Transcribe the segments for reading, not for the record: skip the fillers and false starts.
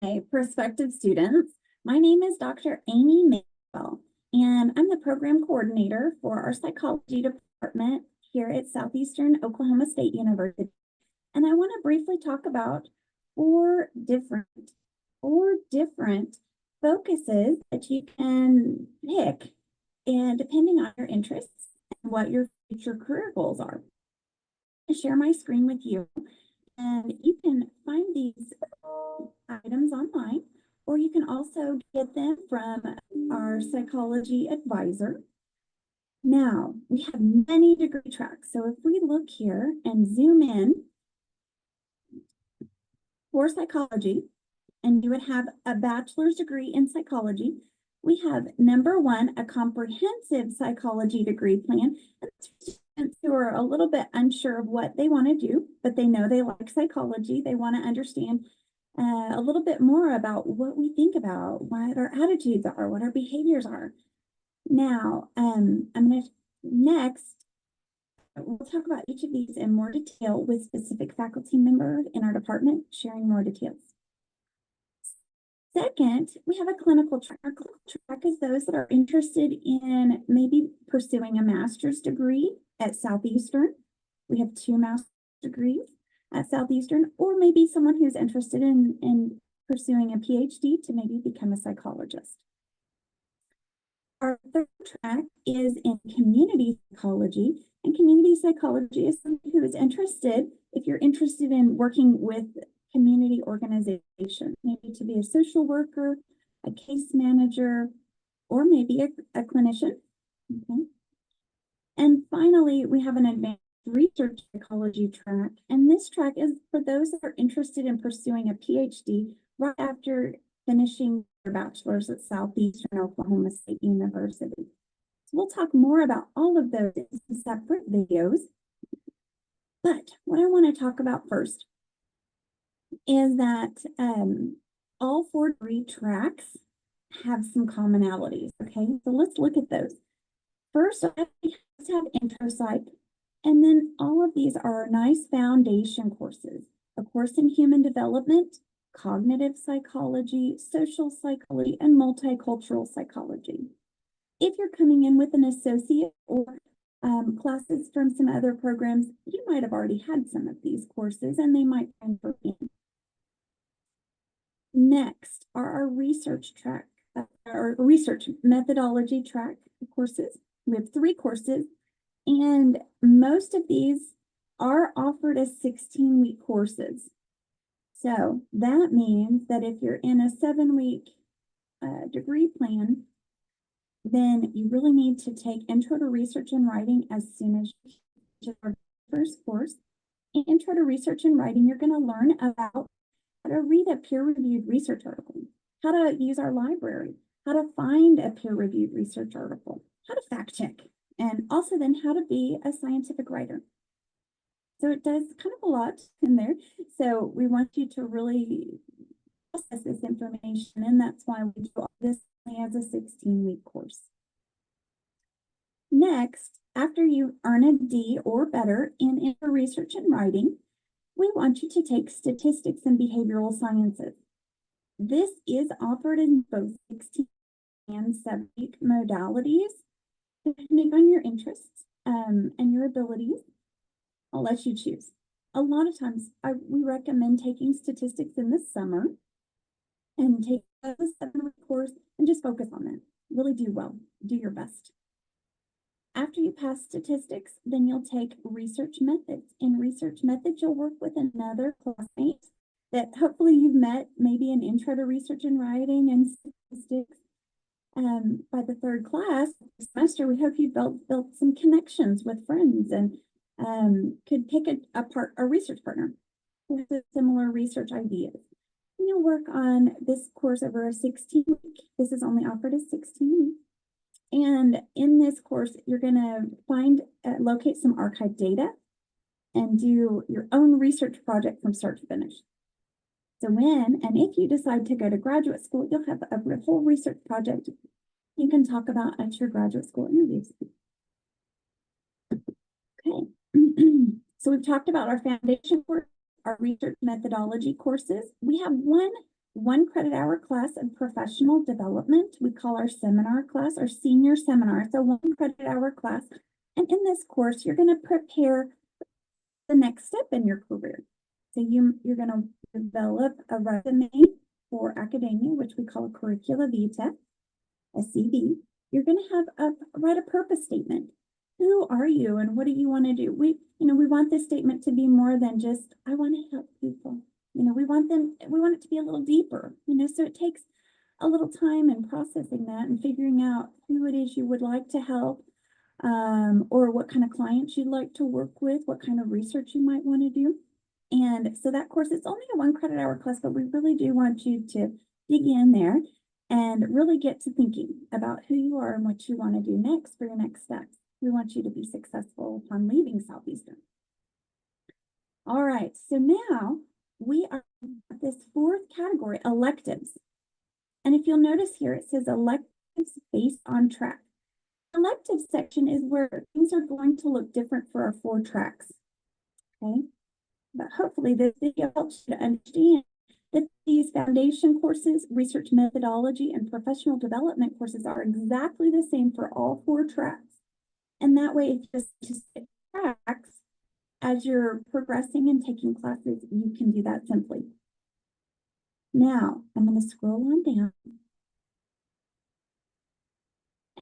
Hi, prospective students. My name is Dr. Amy Maywell, and I'm the program coordinator for our psychology department here at Southeastern Oklahoma State University. And I want to briefly talk about four different focuses that you can pick, and depending on your interests and what your future career goals are. I share my screen with you, and you can find these items online, or you can also get them from our psychology advisor. Now, we have many degree tracks. So if we look here and zoom in for psychology, and you would have a bachelor's degree in psychology, we have number one, a comprehensive psychology degree plan. Students who are a little bit unsure of what they want to do, but they know they like psychology. They want to understand a little bit more about what we think about, what our attitudes are, what our behaviors are. Now, I'm going to next, we'll talk about each of these in more detail with specific faculty members in our department sharing more details. Second, we have a clinical track. Our clinical track is those that are interested in maybe pursuing a master's degree at Southeastern. We have 2 master's degrees at Southeastern, or maybe someone who's interested in pursuing a PhD to maybe become a psychologist. Our third track is in community psychology, and community psychology is someone who is interested, if you're interested in working with community organization, maybe to be a social worker, a case manager, or maybe a clinician. Okay. And finally, we have an advanced research psychology track, and this track is for those that are interested in pursuing a PhD right after finishing their bachelor's at Southeastern Oklahoma State University. So we'll talk more about all of those in separate videos, but what I want to talk about first is that all 4 degree tracks have some commonalities. Okay, so let's look at those. First, I have intro psych, and then all of these are nice foundation courses. A course in human development, cognitive psychology, social psychology, and multicultural psychology. If you're coming in with an associate or classes from some other programs, you might have already had some of these courses and they might transfer in. Next are our research track, our research methodology track courses. We have 3 courses, and most of these are offered as 16-week courses. So that means that if you're in a 7-week degree plan, then you really need to take Intro to Research and Writing as soon as you teach our first course. In Intro to Research and Writing, you're going to learn about how to read a peer-reviewed research article, how to use our library, how to find a peer-reviewed research article, how to fact check, and also then how to be a scientific writer. So it does kind of a lot in there. So we want you to really process this information, and that's why we do all this as a 16-week course. Next, after you earn a D or better in research and writing, we want you to take statistics and behavioral sciences. This is offered in both 16 and 7-week modalities, depending on your interests and your abilities. I'll let you choose. A lot of times we recommend taking statistics in the summer and take a 7-week course and just focus on that. Really do well, do your best. After you pass statistics, then you'll take research methods. In research methods, you'll work with another classmate that hopefully you've met, maybe an Intro to Research and Writing and statistics. By the 3rd class semester, we hope you've built some connections with friends and could pick a research partner with similar research ideas. And you'll work on this course over a 16-week. This is only offered as 16 weeks. And in this course, you're going to locate some archived data and do your own research project from start to finish. So when and if you decide to go to graduate school, you'll have a whole research project you can talk about at your graduate school interviews. Okay, so we've talked about our foundation course, our research methodology courses. We have one 1 credit hour class of professional development. We call our seminar class our senior seminar. So 1 credit hour class. And in this course, you're going to prepare the next step in your career. So you're going to develop a resume for academia, which we call a curricula vitae, a CV. You're going to write a purpose statement. Who are you and what do you want to do? We want this statement to be more than just, I want to help people. We want it to be a little deeper, so it takes a little time in processing that and figuring out who it is you would like to help, or what kind of clients you'd like to work with, what kind of research you might want to do. And so that course, it's only a 1 credit hour class, but we really do want you to dig in there and really get to thinking about who you are and what you want to do next for your next steps. We want you to be successful upon leaving Southeastern. All right, so now we are at this 4th category, electives. And if you'll notice here, it says electives based on track. The elective section is where things are going to look different for our 4 tracks. Okay, but hopefully this video helps you to understand that these foundation courses, research methodology, and professional development courses are exactly the same for all 4 tracks. And that way, if just tracks, as you're progressing and taking classes, you can do that simply. Now, I'm going to scroll on down.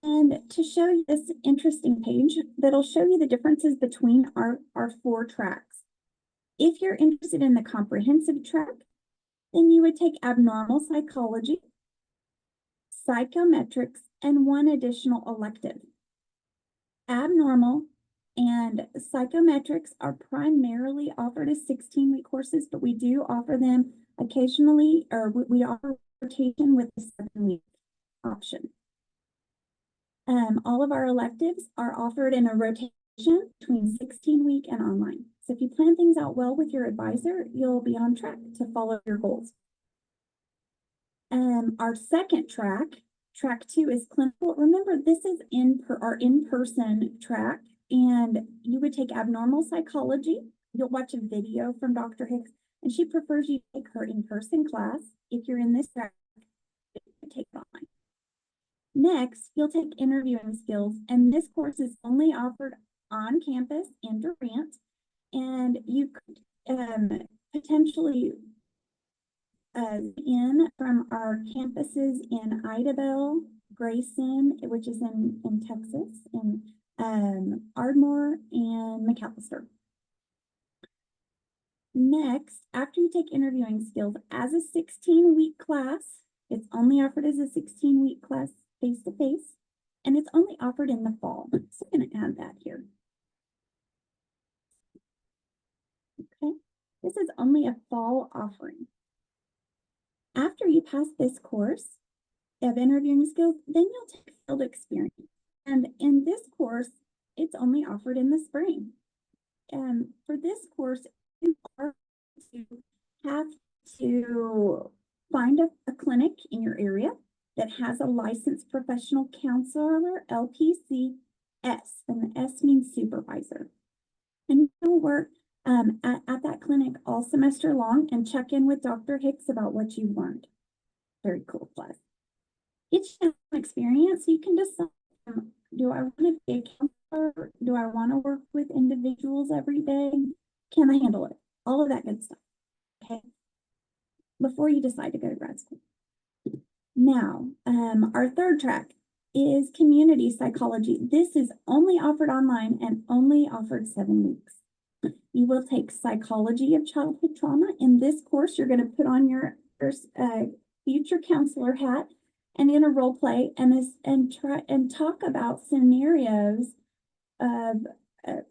And to show you this interesting page that'll show you the differences between our 4 tracks. If you're interested in the comprehensive track, then you would take abnormal psychology, psychometrics, and 1 additional elective. Abnormal and psychometrics are primarily offered as 16-week courses, but we do offer them occasionally, or we offer rotation with a 7-week option. All of our electives are offered in a rotation between 16-week and online. So if you plan things out well with your advisor, you'll be on track to follow your goals. Our second track 2 is clinical. Remember, this is our in-person track, and you would take abnormal psychology. You'll watch a video from Dr. Hicks, and she prefers you take her in-person class. If you're in this track, take it online. Next, you'll take interviewing skills, and this course is only offered on campus in Durant, and you could potentially in from our campuses in Idabel, Grayson, which is in Texas, and Ardmore and McAllister. Next, after you take interviewing skills as a 16-week class, it's only offered as a 16-week class face-to-face, and it's only offered in the fall. So I'm going to add that here. Okay, this is only a fall offering. After you pass this course of interviewing skills, then you'll take field experience. And in this course, it's only offered in the spring. For this course, you are to have to find a clinic in your area that has a licensed professional counselor, LPC S, and the S means supervisor. And you'll work at that clinic all semester long and check in with Dr. Hicks about what you've learned. Very cool class. It's an experience. You can decide, do I want to be a counselor? Do I want to work with individuals every day? Can I handle it? All of that good stuff. Okay. Before you decide to go to grad school. Now, our third track is community psychology. This is only offered online and only offered 7 weeks. You will take psychology of childhood trauma. In this course, you're going to put on your future counselor hat and in a role play and try and talk about scenarios of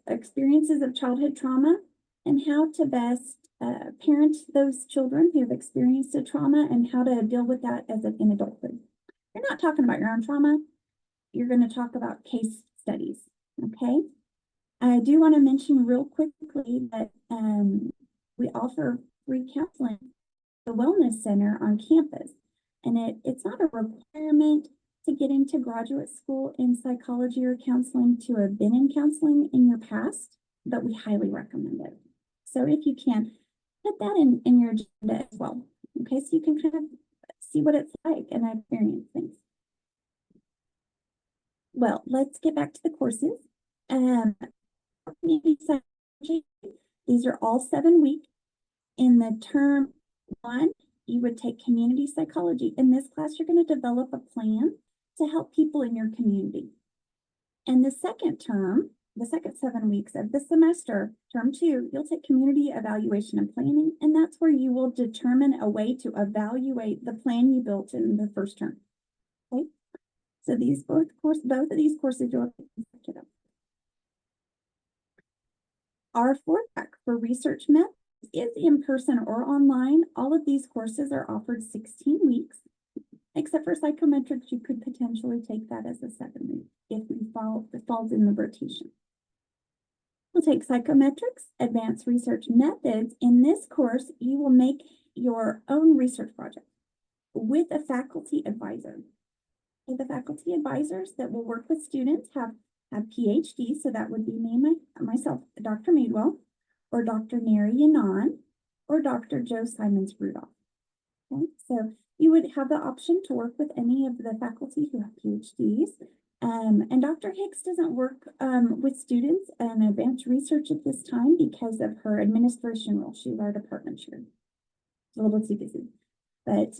experiences of childhood trauma and how to best parent those children who have experienced a trauma and how to deal with that in adulthood. You're not talking about your own trauma. You're going to talk about case studies. Okay. I do want to mention real quickly that we offer free counseling at the Wellness Center on campus. And it's not a requirement to get into graduate school in psychology or counseling to have been in counseling in your past, but we highly recommend it. So if you can, put that in your agenda as well. Okay, so you can kind of see what it's like and experience things. Well, let's get back to the courses. Community psychology, these are all 7 weeks. In the term 1, you would take community psychology. In this class, you're going to develop a plan to help people in your community. And the second term, the second 7 weeks of the semester, term 2, you'll take community evaluation and planning, and that's where you will determine a way to evaluate the plan you built in the first term. Okay, so both of these courses you'll take up. Our 4th track for research methods is in person or online. All of these courses are offered 16 weeks, except for psychometrics. You could potentially take that as a 7-week if it falls in the rotation. We'll take psychometrics, advanced research methods. In this course, you will make your own research project with a faculty advisor. The faculty advisors that will work with students have PhDs, so that would be me, myself, Dr. Madewell, or Dr. Neri Yanan, or Dr. Joe Simons Rudolph. Okay, so you would have the option to work with any of the faculty who have PhDs. And Dr. Hicks doesn't work with students and advanced research at this time because of her administration role. She's our department chair. It's a little too busy. But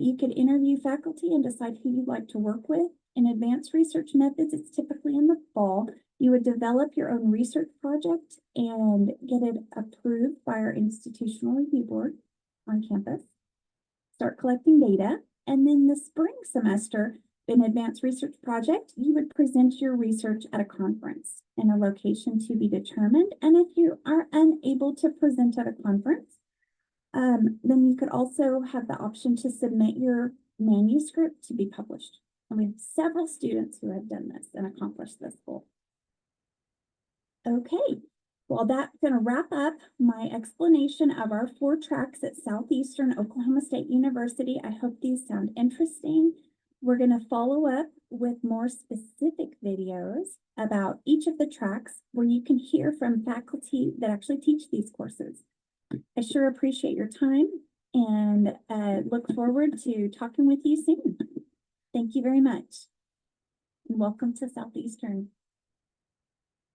you could interview faculty and decide who you'd like to work with. In advanced research methods, it's typically in the fall. You would develop your own research project and get it approved by our institutional review board on campus. Start collecting data. And then the spring semester, in advanced research project, you would present your research at a conference in a location to be determined. And if you are unable to present at a conference, then you could also have the option to submit your manuscript to be published. And we have several students who have done this and accomplished this goal. Okay, well, that's going to wrap up my explanation of our 4 tracks at Southeastern Oklahoma State University. I hope these sound interesting. We're going to follow up with more specific videos about each of the tracks where you can hear from faculty that actually teach these courses. I sure appreciate your time and look forward to talking with you soon. Thank you very much. And welcome to Southeastern.